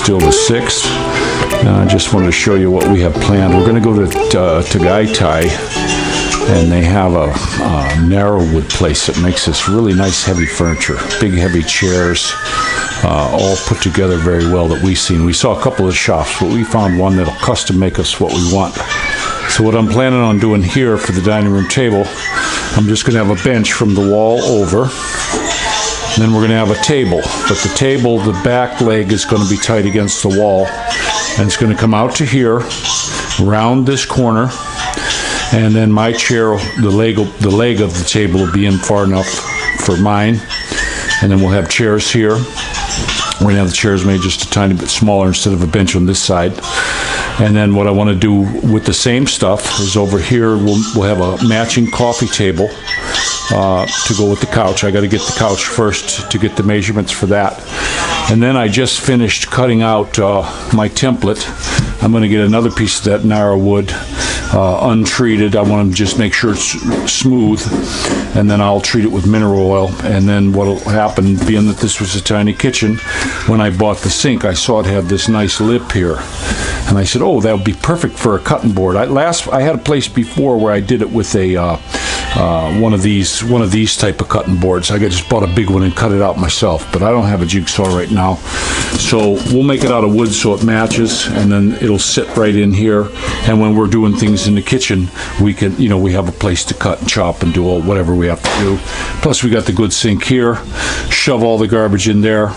still the 6th. I just wanted to show you what we have planned. We're going to go to Tagaytay, and they have a narrow wood place that makes this really nice heavy furniture, big heavy chairs, all put together very well that we've seen. We saw a couple of shops, but we found one that'll custom make us what we want. So what I'm planning on doing here for the dining room table, I'm just going to have a bench from the wall over. And then we're going to have a table. But the table, the back leg is going to be tight against the wall. And it's going to come out to here, around this corner. And then my chair, the leg of the table will be in far enough for mine. And then we'll have chairs here. We're going to have the chairs made just a tiny bit smaller instead of a bench on this side. And then what I want to do with the same stuff is over here, we'll have a matching coffee table to go with the couch. I got to get the couch first to get the measurements for that. And then I just finished cutting out my template. I'm going to get another piece of that narrow wood, untreated. I want to just make sure it's smooth, and then I'll treat it with mineral oil. And then what will happen, being that this was a tiny kitchen, when I bought the sink, I saw it had this nice lip here. And I said, oh, that would be perfect for a cutting board. I had a place before where I did it with a one of these type of cutting boards. I just bought a big one and cut it out myself, but I don't have a jigsaw right now. So we'll make it out of wood so it matches, and then it'll sit right in here. And when we're doing things in the kitchen, we can, we have a place to cut and chop and do whatever we have to do. Plus we got the good sink here. Shove all the garbage in there.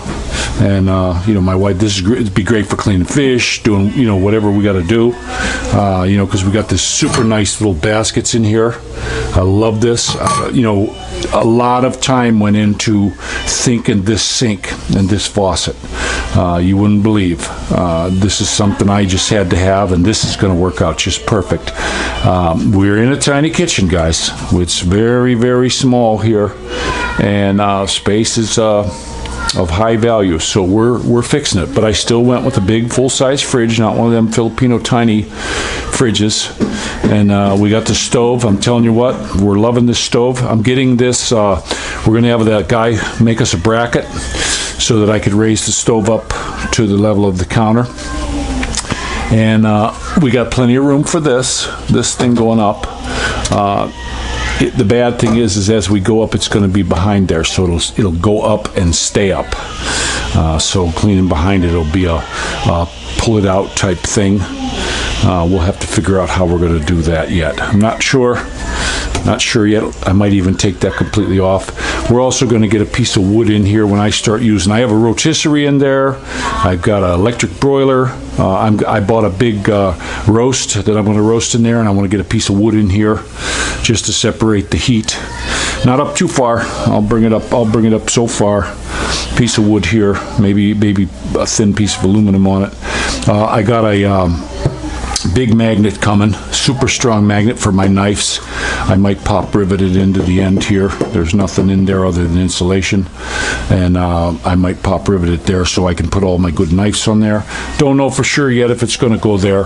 And my wife, it'd be great for cleaning fish, doing whatever we got to do, because we got this super nice little baskets in here. I love this. A lot of time went into thinking this sink and this faucet. You wouldn't believe. This is something I just had to have, and this is going to work out just perfect. We're in a tiny kitchen, guys. It's very, very small here, and space is of high value, so we're fixing it. But I still went with a big full-size fridge, not one of them Filipino tiny fridges. And we got the stove. I'm telling you what, we're loving this stove. I'm getting this, we're gonna have that guy make us a bracket so that I could raise the stove up to the level of the counter. And we got plenty of room for this thing going up. The bad thing is as we go up, it's going to be behind there, so it'll go up and stay up. So cleaning behind it will be a pull it out type thing. We'll have to figure out how we're going to do that yet. I'm not sure yet. I might even take that completely off. We're also going to get a piece of wood in here when I start using. I have a rotisserie in there. I've got an electric broiler. I bought a big roast that I'm going to roast in there, and I want to get a piece of wood in here just to separate the heat. Not up too far. I'll bring it up so far. Piece of wood here, maybe a thin piece of aluminum on it. I got a big magnet coming, super strong magnet for my knives. I might pop rivet it into the end here. There's nothing in there other than insulation, and I might pop rivet it there so I can put all my good knives on there. Don't know for sure yet if it's going to go there.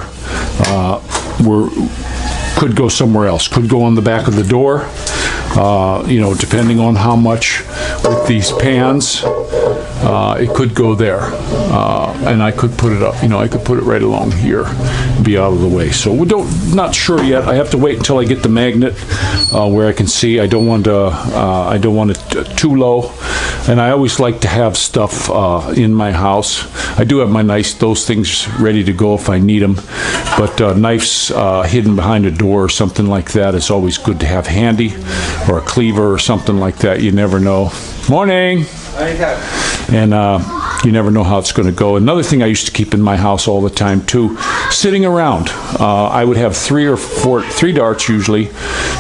Could go somewhere else. Could go on the back of the door. Depending on how much with these pans, it could go there, and I could put it up. I could put it right along here, be out of the way. So not sure yet. I have to wait until I get the magnet where I can see. I don't want it too low, and I always like to have stuff in my house. I do have those things ready to go if I need them, but knives hidden behind a door or something like that is always good to have handy, or a cleaver or something like that. You never know. Morning. And you never know how it's going to go. Another thing I used to keep in my house all the time too, sitting around. I would have three darts usually,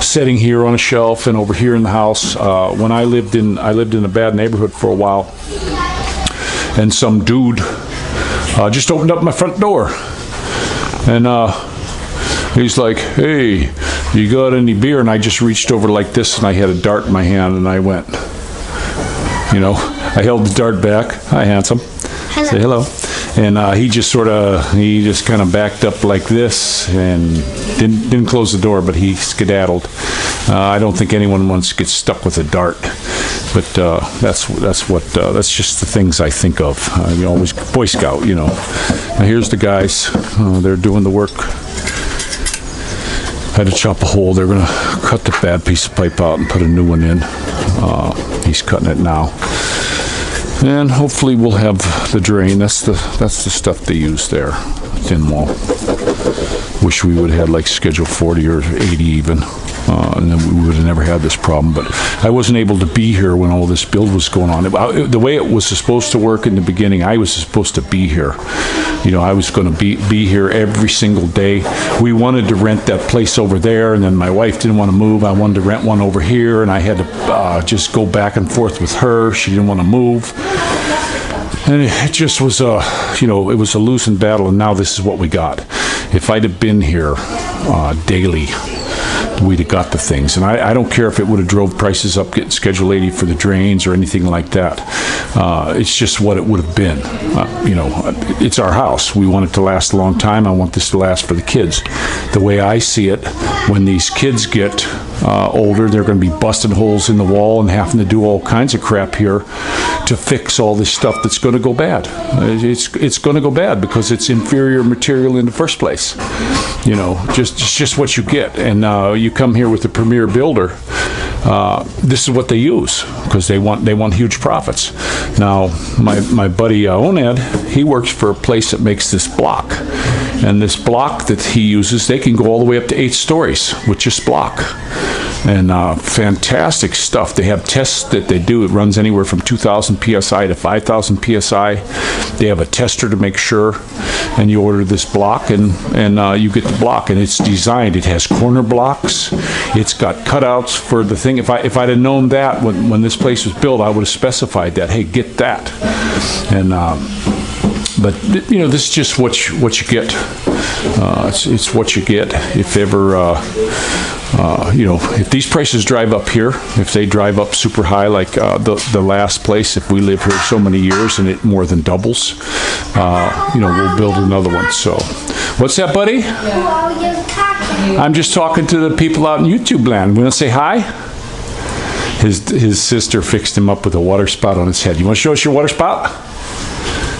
sitting here on a shelf and over here in the house. When I lived in a bad neighborhood for a while, and some dude just opened up my front door, and he's like, "Hey, you got any beer?" And I just reached over like this, and I had a dart in my hand, and I went, I held the dart back. Hi, handsome. Hello. Say hello. And he just kind of backed up like this and didn't close the door, but he skedaddled. I don't think anyone wants to get stuck with a dart, but that's just the things I think of. You always Boy Scout, you know. Now here's the guys. They're doing the work. Had to chop a hole. They're going to cut the bad piece of pipe out and put a new one in. He's cutting it now. And hopefully we'll have the drain. That's the stuff they use there. Thin wall. Wish we would have had like Schedule 40 or 80 even. And then we would have never had this problem. But I wasn't able to be here when all this build was going on. The way it was supposed to work in the beginning, I was supposed to be here. You know, I was going to be here every single day. We wanted to rent that place over there, and then my wife didn't want to move. I wanted to rent one over here, and I had to just go back and forth with her. She didn't want to move. And it just was you know, it was a losing battle, and now this is what we got. If I'd have been here daily, we'd have got the things. And I don't care if it would have drove prices up getting Schedule 80 for the drains or anything like that. It's just what it would have been. You know, it's our house. We want it to last a long time. I want this to last for the kids. The way I see it, when these kids get older, they're going to be busting holes in the wall and having to do all kinds of crap here to fix all this stuff that's going to go bad. It's going to go bad because it's inferior material in the first place. You know, just what you get. And you come here with the premier builder, this is what they use because they want huge profits. Now, my buddy Oned, he works for a place that makes this block. And this block that he uses, they can go all the way up to 8 stories with just block. And fantastic stuff. They have tests that they do. It runs anywhere from 2,000 PSI to 5,000 PSI. They have a tester to make sure. And you order this block, and you get the block. And it's designed. It has corner blocks. It's got cutouts for the thing. If I'd have known that when this place was built, I would have specified that. Hey, get that. And but you know, this is just what you get. It's what you get. If ever you know, if these prices drive up here, if they drive up super high like the last place, if we live here so many years and it more than doubles, you know, we'll build another one. So, what's that, buddy? I'm just talking to the people out in YouTube land. We want to say hi? His sister fixed him up with a water spout on his head. You want to show us your water spout?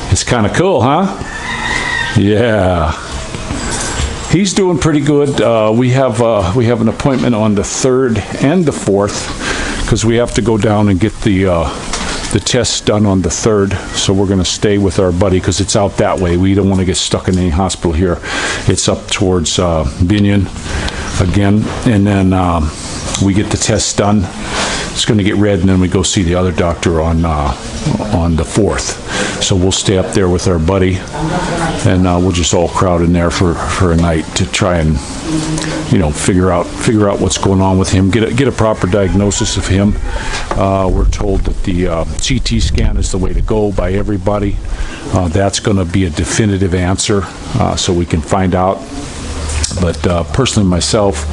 It's kind of cool, huh? Yeah. He's doing pretty good. We have an appointment on the 3rd and the 4th because we have to go down and get the tests done on the 3rd. So we're going to stay with our buddy because it's out that way. We don't want to get stuck in any hospital here. It's up towards Binion again, and then we get the tests done. It's going to get red, and then we go see the other doctor on the 4th. So we'll stay up there with our buddy, and we'll just all crowd in there for a night to try and, you know, figure out what's going on with him, get a proper diagnosis of him. We're told that the CT scan is the way to go by everybody. That's going to be a definitive answer, so we can find out. But personally, myself,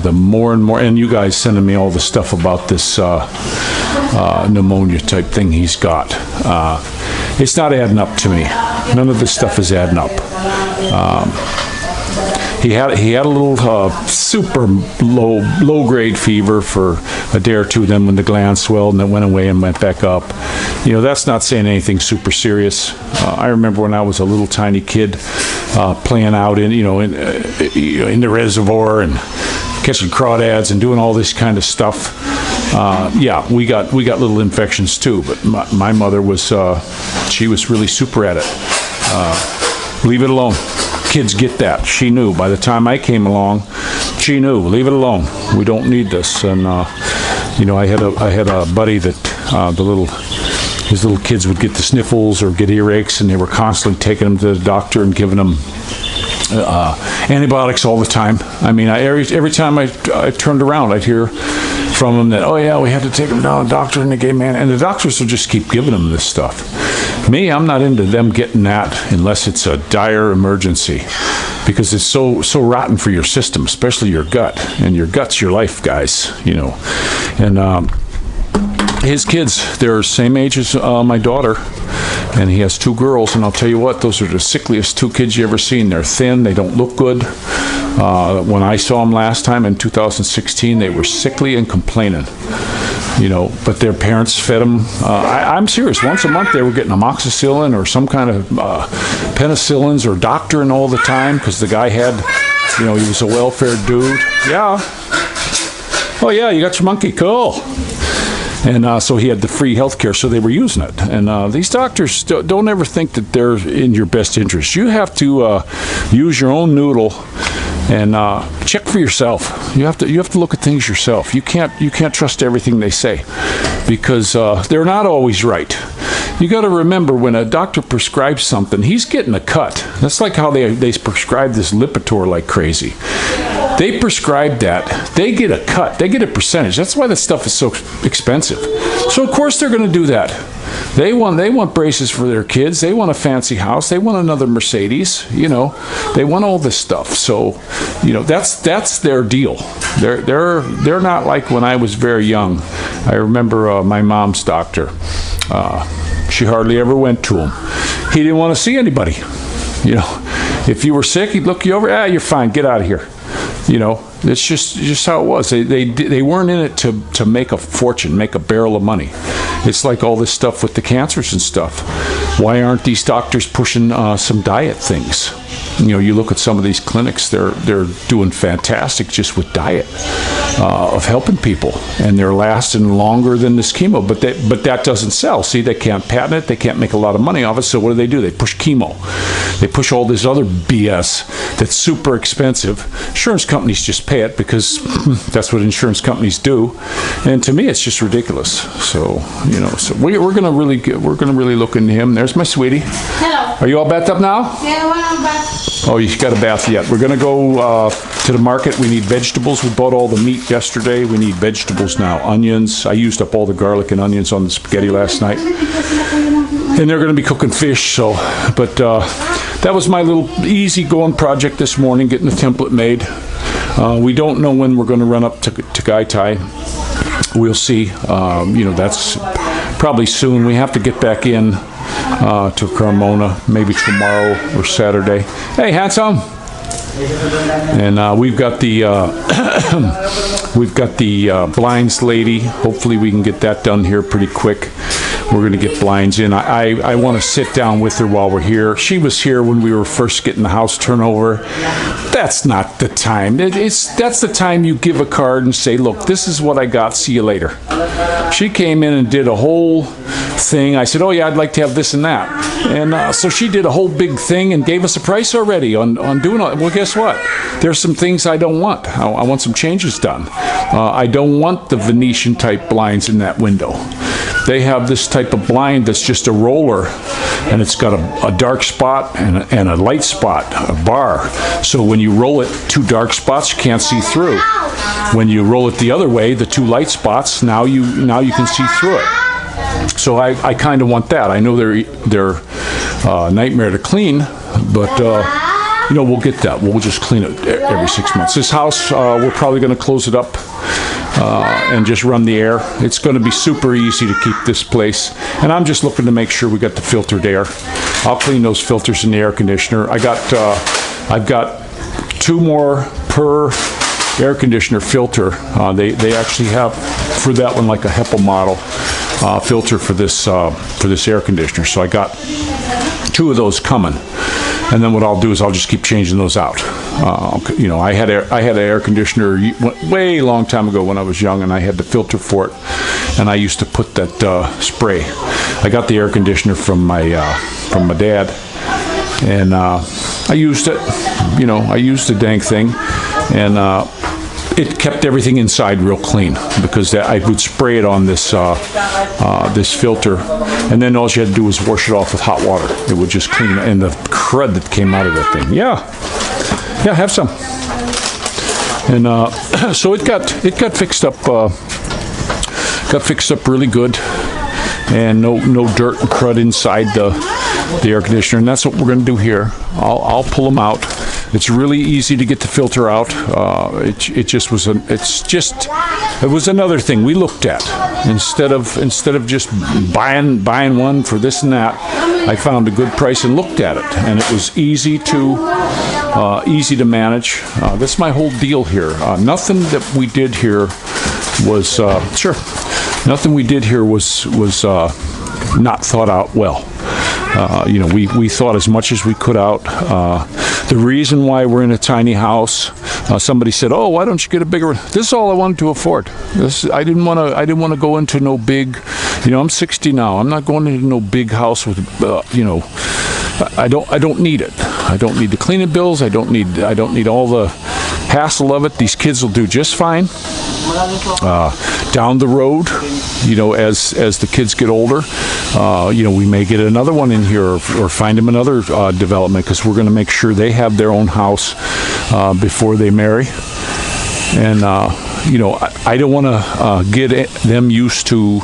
the more and more, and you guys sending me all the stuff about this pneumonia type thing he's got. It's not adding up to me. None of this stuff is adding up. He had a little super low grade fever for a day or two. Then when the gland swelled and it went away and went back up, you know, that's not saying anything super serious. I remember when I was a little tiny kid playing out in the reservoir and catching crawdads and doing all this kind of stuff. Yeah, we got little infections too, but my mother was she was really super at it. Leave it alone. Kids get that. She knew. By the time I came along, she knew. Leave it alone. We don't need this. And you know, I had a buddy that his little kids would get the sniffles or get earaches, and they were constantly taking them to the doctor and giving them antibiotics all the time. I mean, every time I turned around, I'd hear from them that, oh yeah, we had to take them down to the doctor, and they gave and the doctors will just keep giving them this stuff. Me, I'm not into them getting that unless it's a dire emergency, because it's so rotten for your system, especially your gut. And your gut's your life, guys. You know, and his kids, they're same age as my daughter, and he has 2 girls, and I'll tell you what, those are the sickliest 2 kids you ever seen. They're thin, they don't look good. When I saw them last time in 2016, they were sickly and complaining. You know, but their parents fed them. I'm serious. Once a month, they were getting amoxicillin or some kind of penicillins or Doctorin all the time because the guy had, you know, he was a welfare dude. Yeah. Oh yeah, you got your monkey. Cool. And so he had the free health care, so they were using it. And these doctors don't ever think that they're in your best interest. You have to use your own noodle and check for yourself. You have to look at things yourself. You can't trust everything they say because they're not always right. You got to remember when a doctor prescribes something, he's getting a cut. That's like how they prescribe this Lipitor like crazy. They prescribe that. They get a cut. They get a percentage. That's why this stuff is so expensive. So of course they're going to do that. They want braces for their kids. They want a fancy house. They want another Mercedes. You know, they want all this stuff. So, you know, that's their deal. They're not like when I was very young. I remember my mom's doctor. She hardly ever went to him. He didn't want to see anybody. You know, if you were sick, he'd look you over. You're fine. Get out of here. You know, it's just how it was. They weren't in it to make a fortune, make a barrel of money. It's like all this stuff with the cancers and stuff. Why aren't these doctors pushing some diet things? You know, you look at some of these clinics, they're doing fantastic just with diet of helping people, and they're lasting longer than this chemo. But that doesn't sell. See, they can't patent it. They can't make a lot of money off it. So what do? They push chemo. They push all this other BS that's super expensive. Insurance companies just pay it because that's what insurance companies do. And to me, it's just ridiculous. So you know, so we're gonna really look into him. There's my sweetie. Hello. Are you all bathed up now? Yeah, I'm bath. Oh, you got a bath yet. We're gonna go to the market. We need vegetables. We bought all the meat yesterday. We need vegetables now. Onions. I used up all the garlic and onions on the spaghetti last night. And they're gonna be cooking fish, so, but that was my little easy going project this morning, getting the template made. We don't know when we're gonna run up to Gaitai. We'll see. You know, that's probably soon. We have to get back in to Carmona, maybe tomorrow or Saturday. Hey, handsome. And we've got the blinds lady. Hopefully we can get that done here pretty quick. We're going to get blinds in. I want to sit down with her while we're here. She was here when we were first getting the house turned over. That's not the time. That's the time you give a card and say, look, this is what I got. See you later. She came in and did a whole thing. I said, oh yeah, I'd like to have this and that. And so she did a whole big thing and gave us a price already on doing all. Well, guess what? There's some things I don't want. I want some changes done. I don't want the Venetian type blinds in that window. They have this type of blind that's just a roller, and it's got a dark spot and a light spot, a bar. So when you roll it, 2 dark spots, you can't see through. When you roll it the other way, the 2 light spots, now you can see through it. So I kind of want that. I know they're nightmare to clean, but you know, we'll get that. We'll just clean it every 6 months. This house, we're probably going to close it up and just run the air. It's going to be super easy to keep this place. And I'm just looking to make sure we got the filtered air. I'll clean those filters in the air conditioner. I've got 2 more per air conditioner filter. They actually have for that one like a HEPA model filter for this air conditioner. So I got 2 of those coming. And then what I'll do is I'll just keep changing those out. You know, I had an air conditioner way long time ago when I was young, and I had the filter for it. And I used to put that spray. I got the air conditioner from my dad, and I used it. You know, I used the dang thing, and it kept everything inside real clean because I would spray it on this this filter, and then all you had to do was wash it off with hot water. It would just clean, and the crud that came out of that thing. Yeah, have some. And so it got fixed up. Got fixed up really good, and no dirt and crud inside the air conditioner. And that's what we're going to do here. I'll pull them out. It's really easy to get the filter out. It was another thing we looked at instead of just buying one for this and that. I found a good price and looked at it, and it was easy to manage. That's my whole deal here. Nothing that we did here was Nothing we did here was not thought out well. We thought as much as we could out. The reason why we're in a tiny house, somebody said, "Oh, why don't you get a bigger one?" This is all I wanted to afford. I didn't want to go into no big. I'm 60 now. I'm not going into no big house with. I don't need it. I don't need the cleaning bills. I don't need all the hassle of it. These kids will do just fine. Down the road, as the kids get older, we may get another one in here or find them another development, because we're going to make sure they have their own house before they marry. And I don't want to get them used to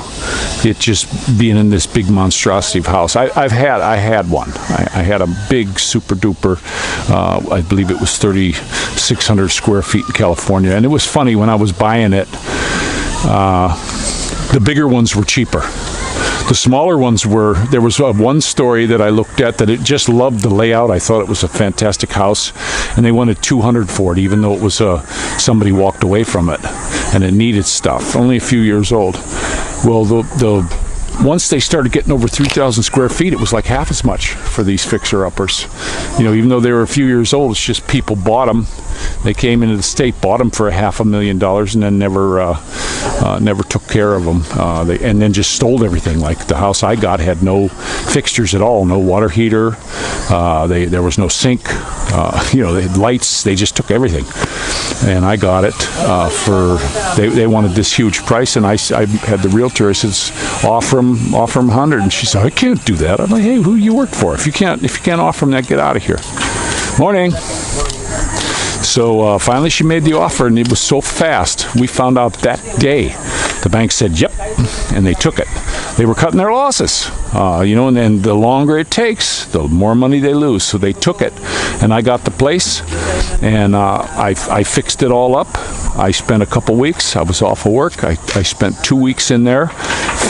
it just being in this big monstrosity of house. I had one. I had a big super duper. I believe it was 3,600 square feet in California, and it was funny when I was buying it. The bigger ones were cheaper. The smaller ones were, there was one story that I looked at that it just loved the layout. I thought it was a fantastic house, and they wanted $200 for it, even though it was somebody walked away from it, and it needed stuff. Only a few years old. Well, once they started getting over 3,000 square feet, it was like half as much for these fixer-uppers. Even though they were a few years old, it's just people bought them. They came into the state, bought them for $500,000, and then never took care of them. And then just stole everything. Like the house I got had no fixtures at all, no water heater. There was no sink. They had lights. They just took everything. And I got it they wanted this huge price, and I had the realtor. I says, offer them 100, and she said, I can't do that. I'm like, hey, who you work for? If you can't offer them that, get out of here. Morning. So finally she made the offer, and it was so fast. We found out that day. The bank said, yep, and they took it. They were cutting their losses, and then the longer it takes, the more money they lose. So they took it, and I got the place, and I fixed it all up. I spent a couple weeks. I was off of work. I spent 2 weeks in there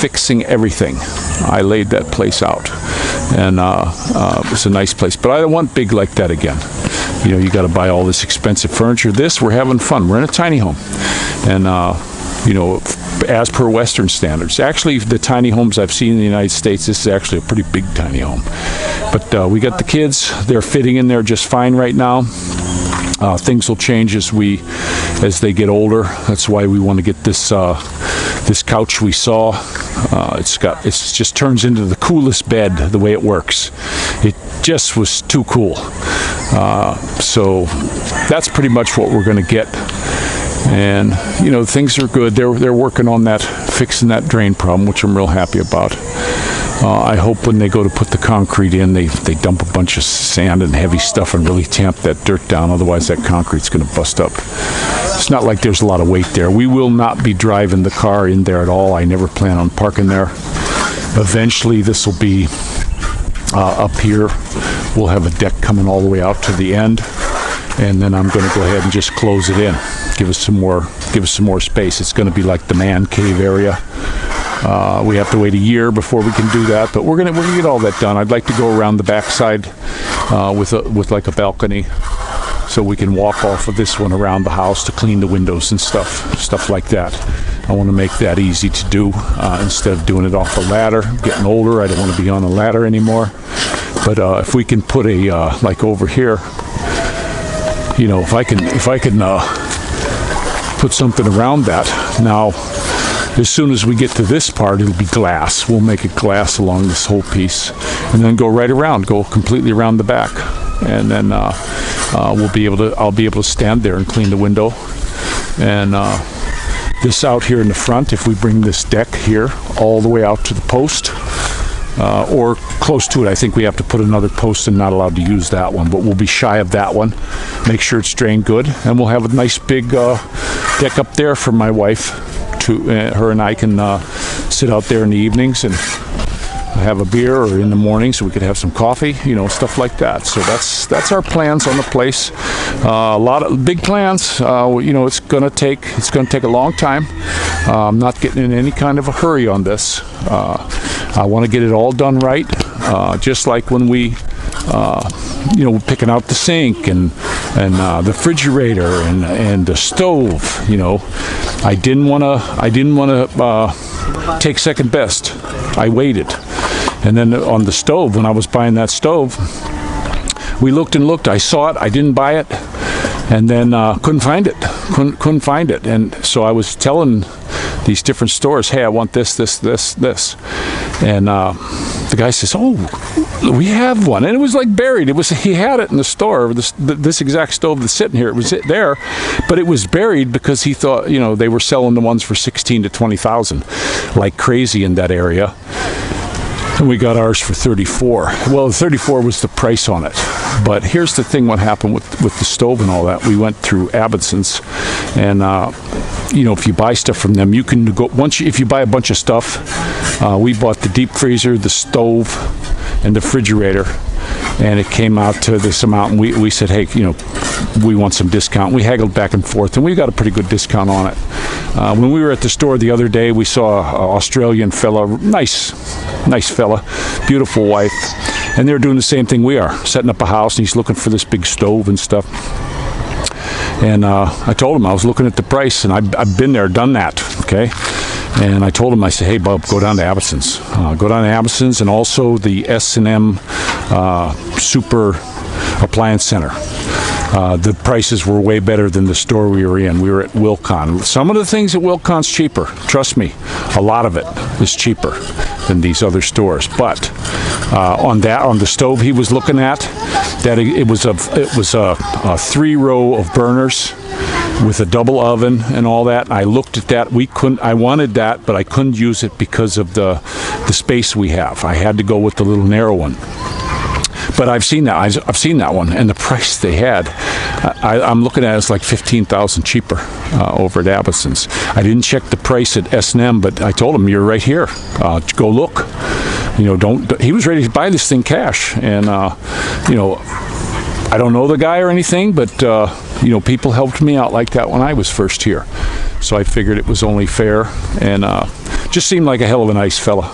fixing everything. I laid that place out, and it was a nice place. But I don't want big like that again. You got to buy all this expensive furniture. We're having fun. We're in a tiny home, and as per Western standards. Actually, the tiny homes I've seen in the United States, this is actually a pretty big tiny home. But we got the kids. They're fitting in there just fine right now. Things will change as they get older. That's why we want to get this couch we saw. It just turns into the coolest bed the way it works. It just was too cool. So that's pretty much what we're going to get. And things are good. They're working on that, fixing that drain problem, which I'm real happy about. I hope when they go to put the concrete in, they dump a bunch of sand and heavy stuff and really tamp that dirt down. Otherwise, that concrete's going to bust up. It's not like there's a lot of weight there. We will not be driving the car in there at all. I never plan on parking there. Eventually, this will be up here. We'll have a deck coming all the way out to the end, and then I'm going to go ahead and just close it in. Give us some more space. It's going to be like the man cave area. We have to wait a year before we can do that, but we're gonna get all that done. I'd like to go around the backside with like a balcony, so we can walk off of this one around the house to clean the windows and stuff like that. I want to make that easy to do instead of doing it off a ladder. I'm getting older. I don't want to be on a ladder anymore. But if we can put a like over here, if I can put something around that. Now, as soon as we get to this part, it'll be glass. We'll make it glass along this whole piece, and then go right around, go completely around the back, and then I'll be able to stand there and clean the window. And this out here in the front, if we bring this deck here all the way out to the post, or close to it, I think we have to put another post and not allowed to use that one, but we'll be shy of that one. Make sure it's drained good, and we'll have a nice big deck up there for my wife. Her and I can sit out there in the evenings and have a beer, or in the morning so we could have some coffee, stuff like that. So that's our plans on the place. A lot of big plans. It's gonna take a long time. I'm not getting in any kind of a hurry on this. I want to get it all done right, just like when we picking out the sink and the refrigerator and the stove. I didn't want to take second best. I waited. And then on the stove, when I was buying that stove, we looked and looked. I saw it. I didn't buy it, and then couldn't find it. Couldn't find it. And so I was telling these different stores, hey, I want this. And the guy says, oh, we have one. And it was like buried. He had it in the store, this exact stove that's sitting here. It was there, but it was buried because he thought, they were selling the ones for 16 to 20,000 like crazy in that area. And we got ours for 34. Well, the 34 was the price on it. But here's the thing: what happened with the stove and all that? We went through Abbotson's, and if you buy stuff from them, you can go if you buy a bunch of stuff. We bought the deep freezer, the stove, and the refrigerator, and it came out to this amount. And we said, hey, we want some discount. We haggled back and forth, and we got a pretty good discount on it. When we were at the store the other day, we saw an Australian fella, nice fella, beautiful wife, and they're doing the same thing we are, setting up a house, and he's looking for this big stove and stuff. And I told him I was looking at the price, and I've been there, done that, okay? And I told him, I said, hey, Bob, go down to Abbotson's. Go down to Abbotson's, and also the S&M Super Appliance Center. The prices were way better than the store we were in. We were at Wilcon. Some of the things at Wilcon's cheaper. Trust me, a lot of it is cheaper than these other stores. But on the stove he was looking at, that it was a 3-row of burners with a double oven and all that. I looked at that. I wanted that, but I couldn't use it because of the space we have. I had to go with the little narrow one. But I've seen that. I've seen that one, and the price they had, I'm looking at it, it's like 15,000 cheaper over at Abbotson's. I didn't check the price at S&M, but I told him, you're right here. Go look. He was ready to buy this thing cash, and I don't know the guy or anything, but people helped me out like that when I was first here. So I figured it was only fair, and just seemed like a hell of a nice fella.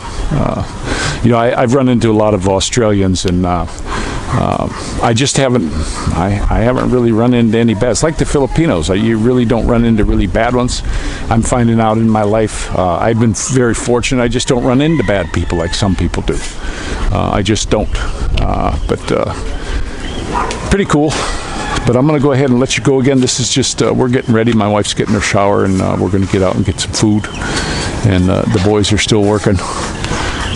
I've run into a lot of Australians, and I just haven't really run into any bad. It's like the Filipinos. You really don't run into really bad ones. I'm finding out in my life, I've been very fortunate. I just don't run into bad people like some people do. I just don't. But pretty cool. But I'm going to go ahead and let you go again. This is just, we're getting ready. My wife's getting her shower, and we're going to get out and get some food. And the boys are still working.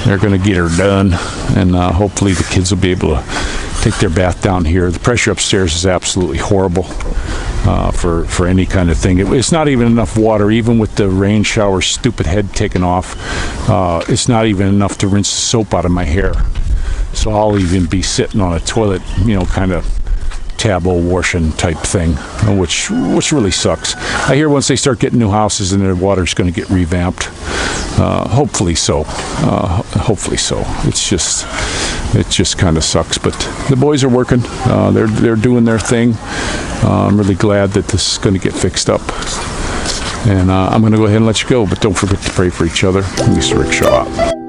They're going to get her done, and hopefully the kids will be able to take their bath down here. The pressure upstairs is absolutely horrible for any kind of thing. It's not even enough water, even with the rain shower stupid head taken off. It's not even enough to rinse the soap out of my hair. So I'll even be sitting on a toilet, kind of tabo washing type thing, which really sucks. I hear once they start getting new houses, and their water's going to get revamped. Hopefully so. It just kind of sucks, but the boys are working. They're doing their thing. I'm really glad that this is going to get fixed up. And I'm going to go ahead and let you go, but don't forget to pray for each other. Mr. Rickshaw out.